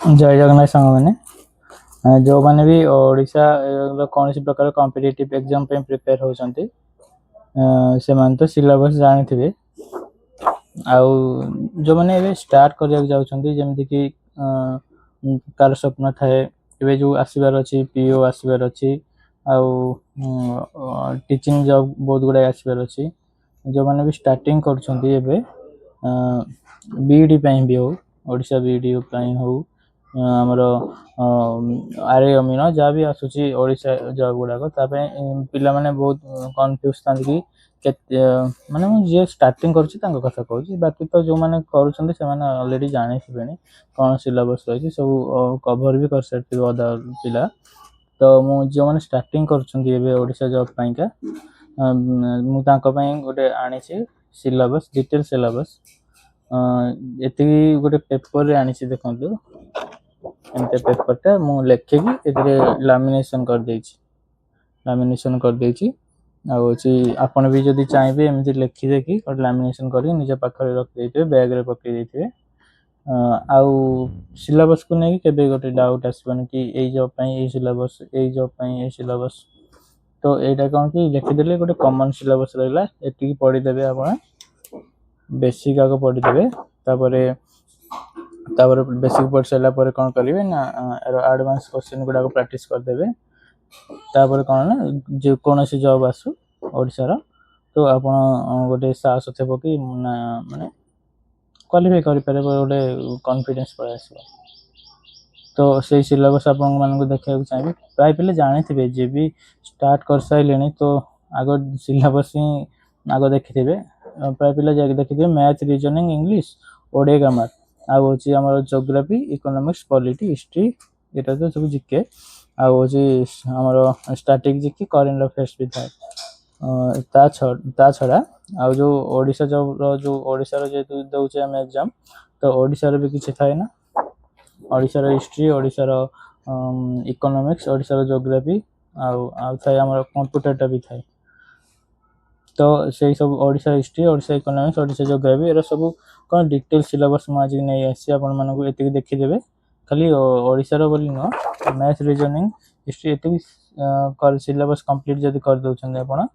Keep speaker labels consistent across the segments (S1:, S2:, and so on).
S1: जय जगन्नाथ सांग मैंने जो मैंने भी ओडिशा कौन सी प्रकार कॉम्पिटिटिव एग्जाम पे प्रिपेयर होचंती से मान तो सिलेबस जानी थे आउ जो मैंने एबे स्टार्ट करिया जाउछंती जेमति कि कार स्वप्न थाए एबे जो आसीबार अछि पीओ आसीबार अछि आउ टीचिंग जॉब बहुत गुडा आसीबार अछि जो मैंने भी स्टार्टिंग करछंती एबे बीडी ପାଇଁ ବି हो ओडिशा बीडी ପାଇଁ हो ଆମର ଆରେ ଅମିନ ଯାହା ବି ଆସୁଛି ଓଡ଼ିଶା ଜବ୍ ଗୁଡ଼ାକ ତା ପାଇଁ ପିଲାମାନେ ବହୁତ କନଫ୍ୟୁଜ୍ ଥାନ୍ତି କି କେତେ ମାନେ ମୁଁ ଯିଏ ଷ୍ଟାର୍ଟିଂ କରୁଛି ତାଙ୍କ କଥା କହୁଛି ବାକି ତ ଯେଉଁମାନେ କରୁଛନ୍ତି ସେମାନେ ଅଲରେଡ଼ି ଜାଣିଥିବେଣି କ'ଣ ସିଲାବସ୍ ରହିଛି ସବୁ କଭର୍ ବି କରିସାରିଥିବେ ଅଧା ପିଲା ତ ମୁଁ ଯେଉଁମାନେ ଷ୍ଟାର୍ଟିଂ କରୁଛନ୍ତି ଏବେ ଓଡ଼ିଶା ଜବ୍ ପାଇଁକା ମୁଁ ତାଙ୍କ ପାଇଁ ଗୋଟେ ଆଣିଛି ସିଲାବସ୍ ଡିଟେଲ୍ ସିଲାବସ୍ ଏତିକି ଗୋଟେ ପେପର୍ରେ ଆଣିଛି ଦେଖନ୍ତୁ एमते पेपरटा मु लेखिकी एथिरे लैमिनेशन कर देछि आ होची आपण भी जदी चाहेबे एमति लेखि देकी और लैमिनेशन करी निज पाखरे रख देथिबे बैग रे पकई देथिबे आ सिलेबस को नै केबे गोटे डाउट आसबन कि ए जॉब पई ए सिलेबस तो एटा कोन कि लिखि देले गोटे कॉमन सिलेबस रहला एतिकी पढी देबे आपण बेसिक आगो पढी देबे तापरे बेसिक पढ़ सारा पर कौन करेंगे ना एडवांस क्वेश्चन गुड़ा को प्रैक्टिस करदे तापर कौन ना जो कौन सी जॉब आसू ओडिशार तो आप गोटे साहस थे कि माने क्वालिफाई करें गोटे कॉन्फिडेंस पड़े आस तो से सिलेबस आप देखा चाहिए प्राय पे जानी थे जे भी स्टार्ट कर सारे तो आग सिलेबस ही आग देखी थे प्राय पे जाके देखिए math reasoning English Odia grammar आउ होची हमर ज्योग्राफी इकोनॉमिक्स पॉलिटी हिस्ट्री एटा तो सब जीके आउ होची हमर स्टैटिक जीके करेंट अफेयर्स भी था ता छड़ा आउ जो ओडिशा जो ओडिशा रो जे दउचे हम एग्जाम तो ओडिशा रो भी किछ थाए ना ओडिशा रो हिस्ट्री ओडिशा रो इकोनॉमिक्स ओडिशा रो ज्योग्राफी आउ थाए हमर कंप्यूटर टा भी थाए तो से सब Odisha history Odisha economics Odisha geography era सब कौन डिटेल सिलेबस आज नहीं आसी आप देखीदे खाली ओडिशार बोली नुह मैथ रीजनिंग हिस्ट्री ये सिलेबस कंप्लीट जब कर दौरान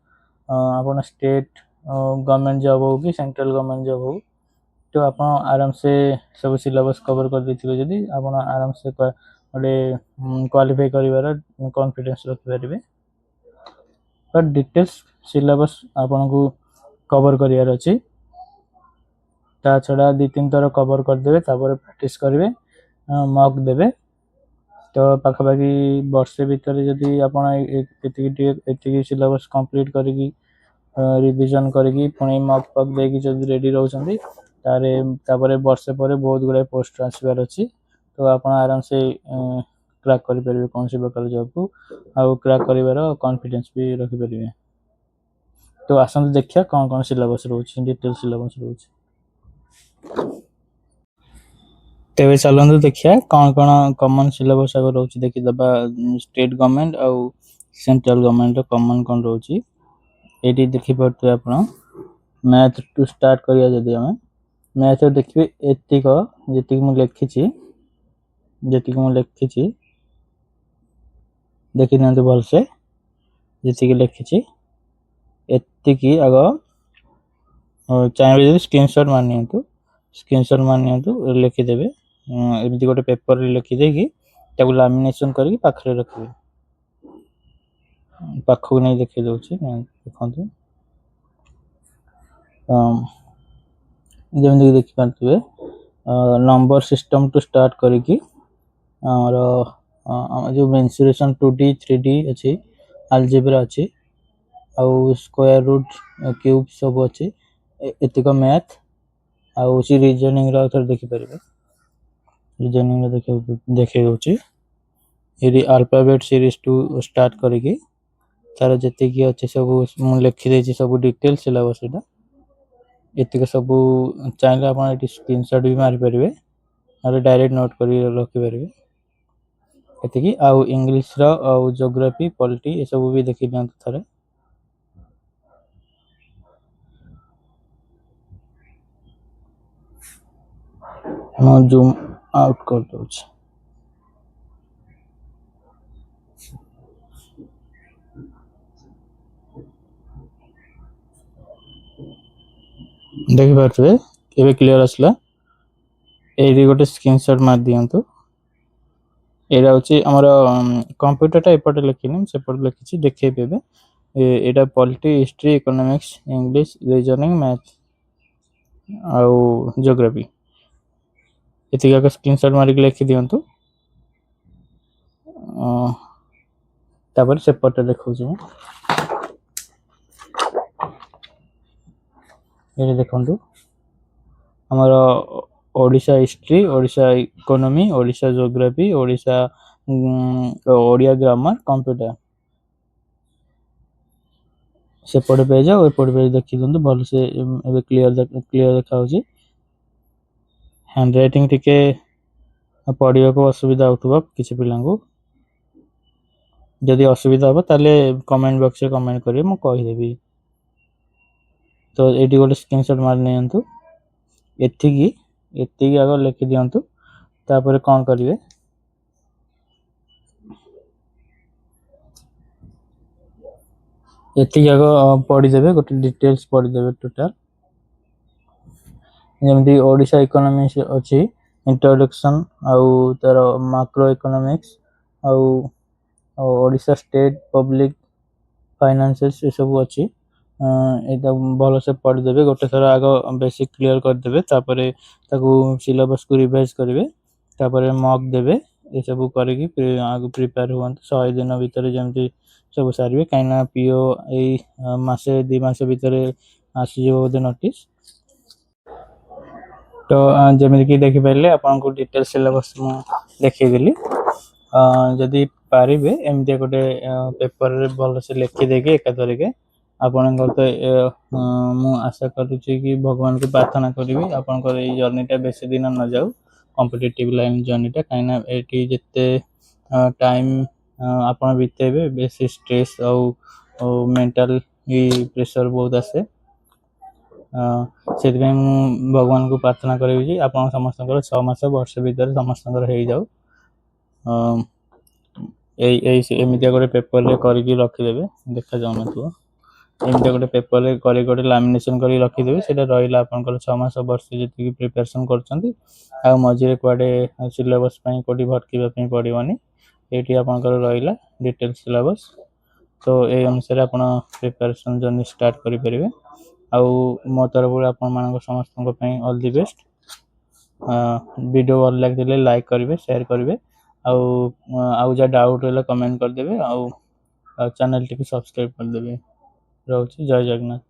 S1: आप स्टेट गवर्नमेंट जॉब हो कि सेंट्रल गवर्नमेंट जॉब हो तो आप आराम से सब सिलेबस कवर कर देते जदि आप आराम से गोटे क्वालिफाई कर कॉन्फिडेंस रखिपारे बट डिटेल्स सिलेबस आपन को कवर करियार अछि ता छड़ा 2-3 थर कवर करदेवे प्रैक्टिस करेंगे मॉक देवे तो पाखापाखि वर्षे भितर जदि आपण सिलेबस कंप्लीट करिकी रिवीजन करिकी पुणी मॉक पक देकी जदि रेडी रहउछंती तारे वर्षे पर बहुत गुडा पोस्ट आसीबार अछि तो आपण आराम से क्रैक करि परिबे कोन से प्रकार जॉब को आ क्रैक करिवार कॉन्फिडेंस भी रखि परिबे तो आसंत देखिया कोन कोन सिलेबस रहउछि डिटेल सिलेबस रहउछि तेरे चलते देखिए कौन कौन कॉमन सिलेबस आगे रोचे देखीदबा स्टेट गवर्नमेंट आउ सेंट्रल गवर्नमेंट कॉमन कौन रोचे ये देखी पारे आप मैथ टू स्टार्ट करिया जदि हमें मैथ देखिए एतिक जी लिखी देखी ना भलसे जी लिखी एतिक आग चाहिए स्क्रीनशॉट मारनी लिखिदेवे एमती गोटे पेपर लिखिदेकी लामिनेशन करके पाखरे रखिए पाखक नहीं देखी दूसरी देखो जमी देखी पारे नंबर सिस्टम टू स्टार्ट करिकी जो मेंसुरेशन 2D 3D अच्छी अलजेब्रा अच्छी आउ स्क्वायर रूट क्यूब सब अच्छी एतिक मैथ आउ रीजनिंग देखी पारे रीजनिंग देखे दूसरी ये अल्फाबेट सीरीज टू स्टार्ट करिकी तार जी अच्छे सब लिखिदे सब डिटेल सिलेबस एतिक सब चाहिए आप स्क्रीनशॉट भी मारी पारे डायरेक्ट नोट कर रखिपारे एतिकी आउ इंग्लिश आउ ज्योग्राफी पॉलिटी ये सब भी देखी दिखाते थरे जूम आउट कर दूँ। ଦେଖିପାରୁଥିବେ ଏବେ କ୍ଲିୟର ଆସିଲା। ଏଇଠି ଗୋଟେ ସ୍କ୍ରିନଶଟ ମାରି ଦିଅନ୍ତୁ। ଏଇଟା ହେଉଛି ଆମର କମ୍ପ୍ୟୁଟରଟା ଏପଟେ ଲେଖିନି, ସେପଟେ ଲେଖିଛି, ଦେଖେଇବି ଏବେ। ଏଇଟା polity, history, economics, English, reasoning, math ଆଉ ଜିଓଗ୍ରାଫି, ଏତିକି ଆଗ ସ୍କ୍ରିନଶଟ ମାରିକି ଲେଖି ଦିଅନ୍ତୁ। ତାପରେ ସେପଟେ ଦେଖାଉଛି ମୁଁ। ଏଇଠି ଦେଖନ୍ତୁ ଆମର Odisha history, Odisha economy, Odisha geography, Odia grammar, computer. ସେପଟେ ପେଜ ଆଉ ଏପଟେ ପେଜ ଦେଖି ଦିଅନ୍ତୁ ଭଲସେ, ଏବେ କ୍ଲିୟର ଦେଖାଯାଉଛି। ହ୍ୟାଣ୍ଡ ରାଇଟିଂ ଟିକେ ପଢ଼ିବାକୁ ଅସୁବିଧା ହେଉଥିବ କିଛି ପିଲାଙ୍କୁ। ଯଦି ଅସୁବିଧା ହେବ ତାହେଲେ କମେଣ୍ଟ ବକ୍ସରେ କମେଣ୍ଟ କରିବେ, ମୁଁ କହିଦେବି। ତ ଏଇଠି ଗୋଟେ ସ୍କ୍ରିନଶଟ ମାରି ନିଅନ୍ତୁ। ଏତିକି ଆଗ ଲେଖି ଦିଅନ୍ତୁ। ତାପରେ କ'ଣ କରିବେ, ଏତିକି ଆଗ ପଢ଼ିଦେବେ, ଗୋଟେ ଡିଟେଲ୍ସ ପଢ଼ିଦେବେ ଟୋଟାଲ। ଯେମିତି ଓଡ଼ିଶା ଇକୋନୋମିକ୍ସ ଅଛି, ଇଣ୍ଟ୍ରୋଡକ୍ସନ୍, ଆଉ ତାର ମାକ୍ରୋ ଇକୋନୋମିକ୍ସ, ଆଉ ଓଡ଼ିଶା ଷ୍ଟେଟ୍ ପବ୍ଲିକ୍ ଫାଇନାନ୍ସେସ୍ ଏସବୁ ଅଛି। ଏଇଟା ଭଲସେ ପଢ଼ିଦେବେ, ଗୋଟେ ଥର ଆଗ ବେସିକ୍ କ୍ଲିୟର କରିଦେବେ। ତାପରେ ତାକୁ ସିଲାବସ୍କୁ ରିଭାଇଜ କରିବେ, ତାପରେ ମକ୍ ଦେବେ। ଏସବୁ କରିକି ଆଗ ପ୍ରିପେୟାର ହୁଅନ୍ତୁ। 100 ଦିନ ଭିତରେ ଯେମିତି ସବୁ ସାରିବେ, କାହିଁକିନା ପିଓ ଏଇ ମାସେ 2 ମାସ ଭିତରେ ଆସିଯିବ ବୋଧେ ନୋଟିସ୍। ତ ଯେମିତିକି ଦେଖିପାରିଲେ ଆପଣଙ୍କୁ ଡିଟେଲ୍ ସିଲାବସ୍ ମୁଁ ଦେଖେଇଦେଲି। ଯଦି ପାରିବେ ଏମିତିଆ ଗୋଟେ ପେପରରେ ଭଲସେ ଲେଖିଦେଇକି ଏକାଥରକେ ଆପଣଙ୍କର ତ ମୁଁ ଆଶା କରୁଛି କି ଭଗବାନଙ୍କୁ ପ୍ରାର୍ଥନା କରିବି ଆପଣଙ୍କର ଏଇ ଜର୍ଣ୍ଣିଟା ବେଶୀ ଦିନ ନ ଯାଉ, କମ୍ପିଟେଟିଭ୍ ଲାଇନ୍ ଜର୍ଣ୍ଣିଟା। କାହିଁକିନା ଏଇଠି ଯେତେ ଟାଇମ୍ ଆପଣ ବିତେଇବେ, ବେଶୀ ଷ୍ଟ୍ରେସ୍ ଆଉ ମେଣ୍ଟାଲ ପ୍ରେସର ବହୁତ ଆସେ। ସେଥିପାଇଁ ମୁଁ ଭଗବାନଙ୍କୁ ପ୍ରାର୍ଥନା କରିବି ଯେ ଆପଣ ସମସ୍ତଙ୍କର 6 ମାସ ବର୍ଷ ଭିତରେ ସମସ୍ତଙ୍କର ହେଇଯାଉ। ଏମିତିଆ ଗୋଟେ ପେପରରେ କରିକି ରଖିଦେବେ, ଦେଖାଯାଉନଥିବ। ଏମିତିଆ ଗୋଟେ ପେପରରେ କରିକି ଗୋଟେ ଲାମିନେସନ୍ କରିକି ରଖିଦେବେ। ସେଇଟା ରହିଲା ଆପଣଙ୍କର 6 ମାସ ବର୍ଷ ଯେତିକି ପ୍ରିପାରେସନ୍ କରୁଛନ୍ତି। ଆଉ ମଝିରେ କୁଆଡ଼େ ସିଲାବସ୍ ପାଇଁ କେଉଁଠି ଭଟକିବା ପାଇଁ ପଡ଼ିବନି। ଏଇଠି ଆପଣଙ୍କର ରହିଲା ଡିଟେଲ୍ ସିଲାବସ୍। ତ ଏଇ ଅନୁସାରେ ଆପଣ ପ୍ରିପାରେସନ୍ ଜର୍ଣ୍ଣି ଷ୍ଟାର୍ଟ କରିପାରିବେ। ଆଉ ମୋ ତରଫରୁ ଆପଣମାନଙ୍କ ସମସ୍ତଙ୍କ ପାଇଁ ଅଲ୍ ଦି ବେଷ୍ଟ। ଭିଡ଼ିଓ ଭଲ ଲାଗିଥିଲେ ଲାଇକ୍ କରିବେ, ସେୟାର କରିବେ, ଆଉ ଯାହା ଡାଉଟ୍ ହେଲେ କମେଣ୍ଟ କରିଦେବେ, ଆଉ ଚ୍ୟାନେଲଟିକୁ ସବସ୍କ୍ରାଇବ୍ କରିଦେବେ। ରହୁଛି, ଜୟ ଜଗନ୍ନାଥ।